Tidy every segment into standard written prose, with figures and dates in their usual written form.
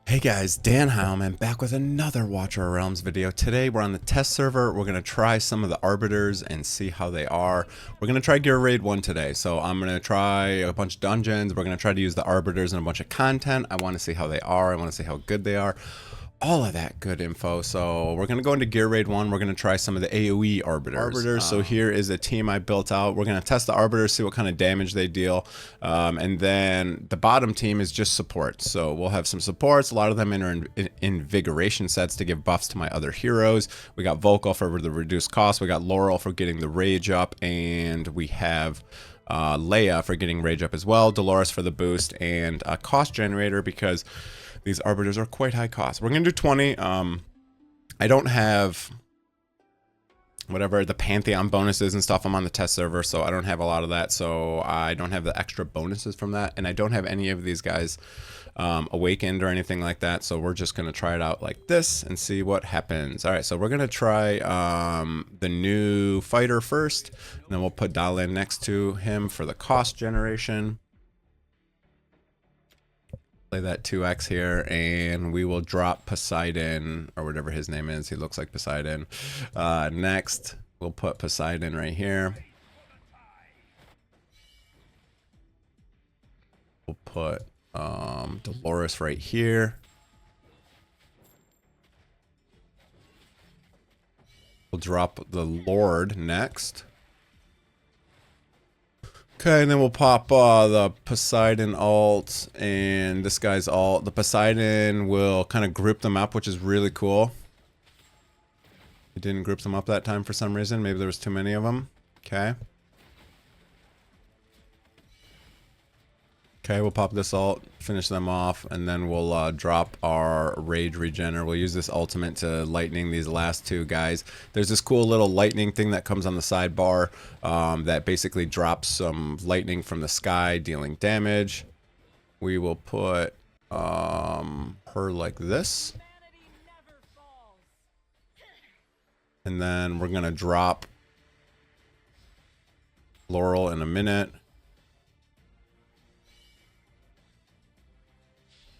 Hey guys, Dan Heilman back with another Watcher of Realms video. Today we're on the test server. We're going to try some of the Arbiters and see how they are. We're going to try Gear Raid 1 today. So I'm going to try a bunch of dungeons. We're going to try to use the Arbiters and a bunch of content. I want to see how they are. I want to see how good they are. All of that good info. So we're going to go into Gear Raid 1. We're going to try some of the AoE Arbiters. So here is a team I built out. We're going to test the Arbiters, see what kind of damage they deal. And then the bottom team is just support. So we'll have some supports. A lot of them enter in invigoration sets to give buffs to my other heroes. We got Vocal for the reduced cost. We got Laurel for getting the rage up. And we have Leia for getting rage up as well. Dolores for the boost. And a cost generator because these Arbiters are quite high cost. We're going to do 20. I don't have whatever the Pantheon bonuses and stuff. I'm on the test server, so I don't have a lot of that. So I don't have the extra bonuses from that. And I don't have any of these guys awakened or anything like that. So we're just going to try it out like this and see what happens. All right, so we're going to try the new fighter first. And then we'll put Dalin next to him for the cost generation. Play that 2x here, and we will drop Poseidon, or whatever his name is. He looks like Poseidon. Next, we'll put Poseidon right here. We'll put Dolores right here. We'll drop the Lord next. Okay, and then we'll pop the Poseidon alt and this guy's alt. The Poseidon will kind of group them up, which is really cool. It didn't group them up that time for some reason. Maybe there was too many of them. Okay. Okay, we'll pop this alt, finish them off, and then we'll drop our Rage Regener. We'll use this ultimate to lightning these last two guys. There's this cool little lightning thing that comes on the sidebar that basically drops some lightning from the sky, dealing damage. We will put her like this. And then we're going to drop Laurel in a minute.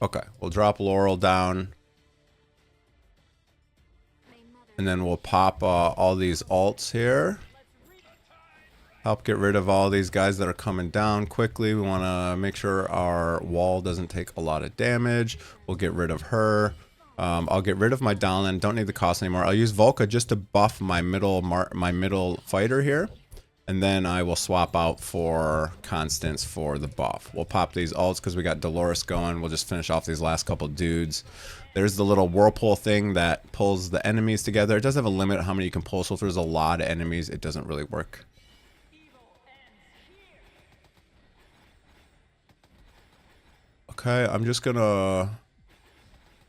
Okay, we'll drop Laurel down. And then we'll pop all these alts here. Help get rid of all these guys that are coming down quickly. We want to make sure our wall doesn't take a lot of damage. We'll get rid of her. I'll get rid of my Dalin. Don't need the cost anymore. I'll use Volca just to buff my middle fighter here. And then I will swap out for Constance for the buff. We'll pop these alts because we got Dolores going. We'll just finish off these last couple dudes. There's the little whirlpool thing that pulls the enemies together. It does have a limit how many you can pull, so if there's a lot of enemies, it doesn't really work. Okay, I'm just gonna...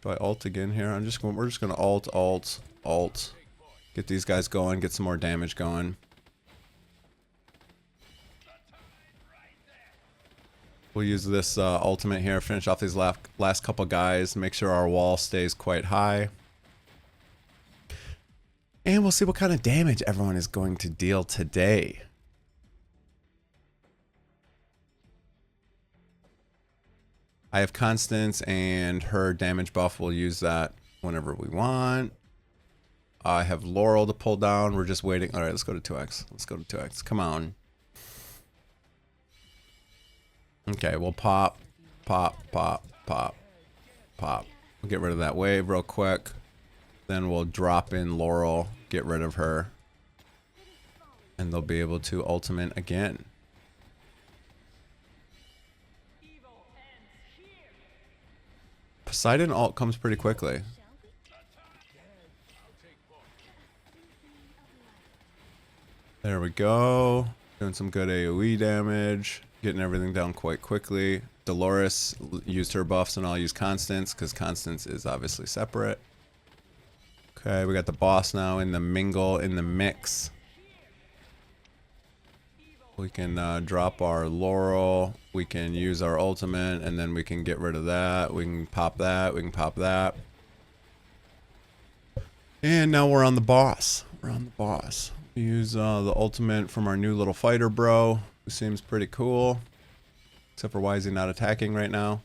Do I alt again here? We're just gonna alt. Get these guys going, get some more damage going. We'll use this ultimate here, finish off these last couple guys, make sure our wall stays quite high. And we'll see what kind of damage everyone is going to deal today. I have Constance and her damage buff. We'll use that whenever we want. I have Laurel to pull down. We're just waiting. All right, let's go to 2x. Let's go to 2x. Come on. Okay, we'll pop. We'll get rid of that wave real quick. Then we'll drop in Laurel, get rid of her. And they'll be able to ultimate again. Poseidon ult comes pretty quickly. There we go. Doing some good AoE damage. Getting everything down quite quickly. Dolores used her buffs and I'll use Constance because Constance is obviously separate. Okay, we got the boss now in the mix. We can drop our Laurel. We can use our ultimate and then we can get rid of that. We can pop that. We can pop that. And now we're on the boss. We use the ultimate from our new little fighter bro. Who seems pretty cool. Except for why is he not attacking right now?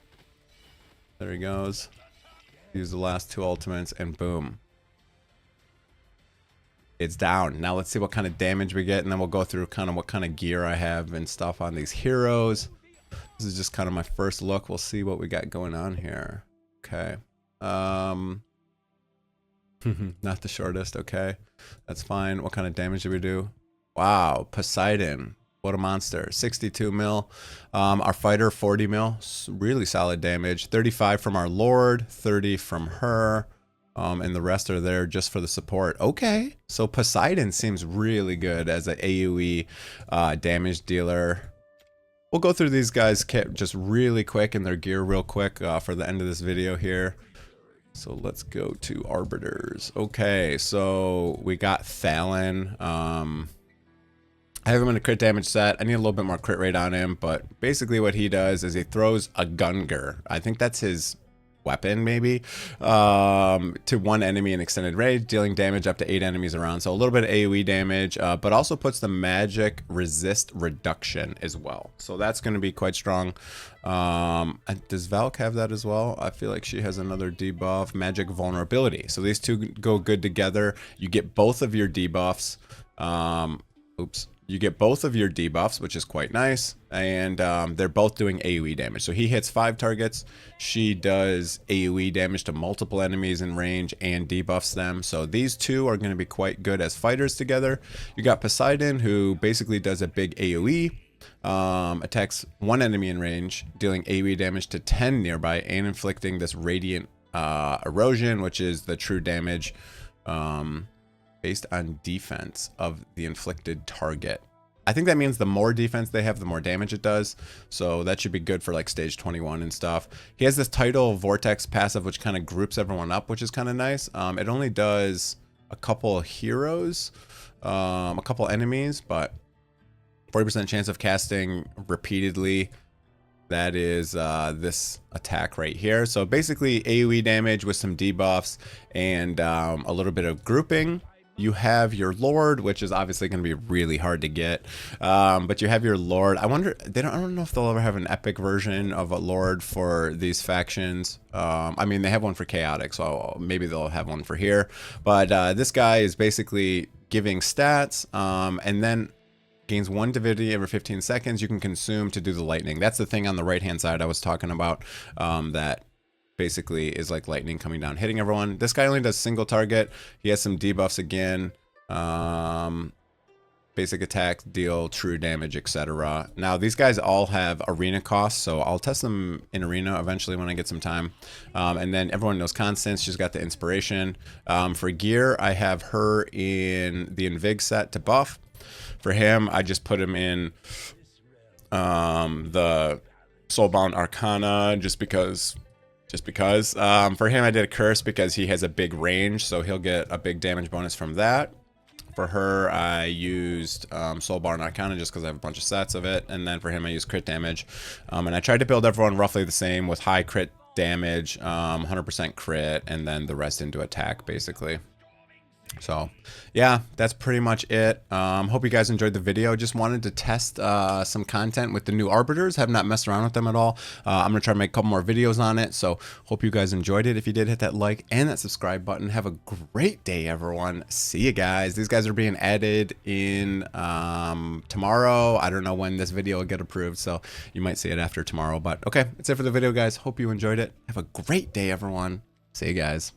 There he goes. Use the last 2 ultimates and boom. It's down. Now let's see what kind of damage we get, and then we'll go through kind of what kind of gear I have and stuff on these heroes. This is just kind of my first look. We'll see what we got going on here. Okay. Not the shortest. Okay. That's fine. What kind of damage did we do? Wow. Poseidon. What a monster. 62 mil. Our fighter, 40 mil. Really solid damage. 35 from our Lord. 30 from her. And the rest are there just for the support. Okay. So Poseidon seems really good as an AoE damage dealer. We'll go through these guys' kit just really quick and their gear real quick for the end of this video here. So let's go to Arbiters. Okay, so we got Thalen. I have him in a crit damage set. I need a little bit more crit rate on him, but basically what he does is he throws a Gunger. I think that's his weapon, maybe, to one enemy in extended range, dealing damage up to 8 enemies around. So a little bit of AoE damage, but also puts the magic resist reduction as well. So that's going to be quite strong. Does Valk have that as well? I feel like she has another debuff, magic vulnerability. So these two go good together. You get both of your debuffs. Oops. You get both of your debuffs, which is quite nice, and they're both doing AoE damage. So he hits 5 targets. She does AoE damage to multiple enemies in range and debuffs them. So these two are going to be quite good as fighters together. You got Poseidon, who basically does a big AoE, attacks one enemy in range, dealing AoE damage to 10 nearby, and inflicting this radiant erosion, which is the true damage based on defense of the inflicted target. I think that means the more defense they have, the more damage it does. So that should be good for like stage 21 and stuff. He has this title Vortex passive, which kind of groups everyone up, which is kind of nice. It only does a couple of heroes, a couple enemies, but 40% chance of casting repeatedly. That is this attack right here. So basically AoE damage with some debuffs and a little bit of grouping. You have your Lord, which is obviously going to be really hard to get, but you have your Lord. I wonder, I don't know if they'll ever have an epic version of a Lord for these factions. I mean, they have one for Chaotic, so maybe they'll have one for here. But this guy is basically giving stats, and then gains 1 divinity every 15 seconds. You can consume to do the lightning. That's the thing on the right hand side I was talking about, that basically is like lightning coming down, hitting everyone. This guy only does single target. He has some debuffs again. Basic attack, deal true damage, etc. Now these guys all have arena costs, so I'll test them in arena eventually when I get some time. And then everyone knows Constance. She's got the inspiration. For gear, I have her in the Invig set to buff. For him, I just put him in the Soulbound Arcana just because. For him, I did a curse because he has a big range, so he'll get a big damage bonus from that. For her, I used Soulbound Arcana just because I have a bunch of sets of it. And then for him, I used crit damage. And I tried to build everyone roughly the same with high crit damage, 100% crit, and then the rest into attack, basically. So yeah, that's pretty much it. Hope you guys enjoyed the video. Just wanted to test some content with the new Arbiters. Have not messed around with them at all. I'm gonna try to make a couple more videos on it, so hope you guys enjoyed it. If you did, hit that like and that subscribe button. Have a great day, everyone. See you guys. These guys are being added in tomorrow. I don't know when this video will get approved, so you might see it after tomorrow. But okay, that's it for the video, guys. Hope you enjoyed it. Have a great day, everyone. See you guys.